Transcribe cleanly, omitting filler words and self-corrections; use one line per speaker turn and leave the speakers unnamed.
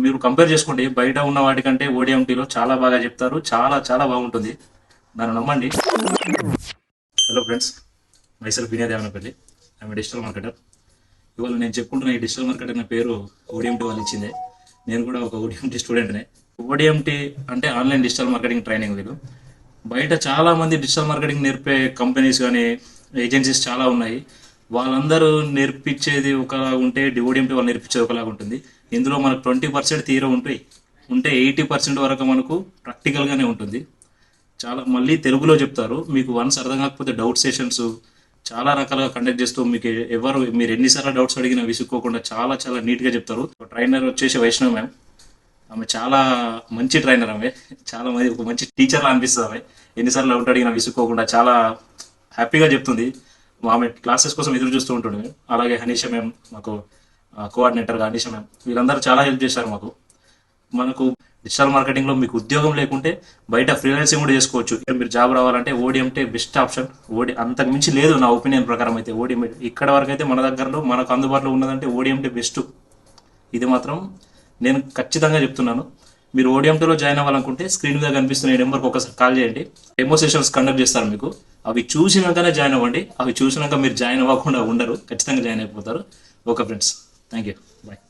మీరు కంపేర్ చేసుకోండి, బయట ఉన్న వాటికంటే ఓడిఎంటీలో చాలా బాగా చెప్తారు, చాలా చాలా బాగుంటుంది, దాన్ని నమ్మండి. Hello friends, myself Vinay Devanapally, I'm digital marketer. ఇవాళ నేను చెప్పుకుంటున్న ఈ డిజిటల్ మార్కెటర్ అనే పేరు ఓడిఎంటీ వాళ్ళు ఇచ్చిందే. నేను కూడా ఒక ఓడిఎంటీ స్టూడెంట్నే. ఓడిఎంటీ అంటే ఆన్లైన్ డిజిటల్ మార్కెటింగ్ ట్రైనింగ్. వీళ్ళు బయట చాలా మంది డిజిటల్ మార్కెటింగ్ నేర్పే కంపెనీస్ కానీ ఏజెన్సీస్ చాలా ఉన్నాయి. వాళ్ళందరూ నేర్పించేది ఒకలాగా ఉంటే ఓడిఎంటీ వాళ్ళు నేర్పించేది ఒకలాగా ఉంటుంది. ఇందులో మనకు 20% థియరీ ఉంటాయి, ఉంటే 80% వరకు మనకు ప్రాక్టికల్గానే ఉంటుంది. చాలా మళ్ళీ తెలుగులో చెప్తారు. మీకు వన్స్ అర్థం కాకపోతే డౌట్ సెషన్స్ చాలా రకాలుగా కండక్ట్ చేస్తూ మీకు ఎవరు మీరు ఎన్నిసార్లు డౌట్స్ అడిగినా విసుక్కోకుండా చాలా చాలా నీట్గా చెప్తారు. ట్రైనర్ వచ్చేసి వైష్ణవ్ మ్యామ్. ఆమె చాలా మంచి ట్రైనర్. ఆమె చాలా మంది ఒక మంచి టీచర్లా అనిపిస్తుంది. ఆమె ఎన్నిసార్లు డౌట్ అడిగినా విసుక్కోకుండా చాలా హ్యాపీగా చెప్తుంది. ఆమె క్లాసెస్ కోసం ఎదురు చూస్తూ ఉంటుంది. అలాగే హనీష మ్యామ్ మాకు కోఆర్డినేటర్గా, హనీష మ్యామ్, వీళ్ళందరూ చాలా హెల్ప్ చేశారు మాకు. మనకు డిజిటల్ మార్కెటింగ్లో మీకు ఉద్యోగం లేకుంటే బయట ఫ్రీలాన్సింగ్ కూడా చేసుకోవచ్చు. ఇక్కడ మీరు జాబ్ రావాలంటే ఓడిఎంటే బెస్ట్ ఆప్షన్. అంతకు మించి లేదు నా ఒపీనియన్ ప్రకారం అయితే. ఓడిఎం ఇక్కడ వరకు అయితే మన దగ్గరలో మనకు అందుబాటులో ఉన్నదంటే ఓడిఎంటే బెస్ట్. ఇది మాత్రం నేను ఖచ్చితంగా చెప్తున్నాను. మీరు ఓడిఎంటీలో జాయిన్ అవ్వాలనుకుంటే స్క్రీన్ మీద కనిపిస్తున్న ఈ నెంబర్కి ఒకసారి కాల్ చేయండి. డెమో సెషన్స్ కండక్ట్ చేస్తారు మీకు. అవి చూసినాకనే జాయిన్ అవ్వండి. అవి చూసినాక మీరు జాయిన్ అవ్వకుండా ఉండరు, ఖచ్చితంగా జాయిన్ అయిపోతారు. Okay friends, thank you, bye.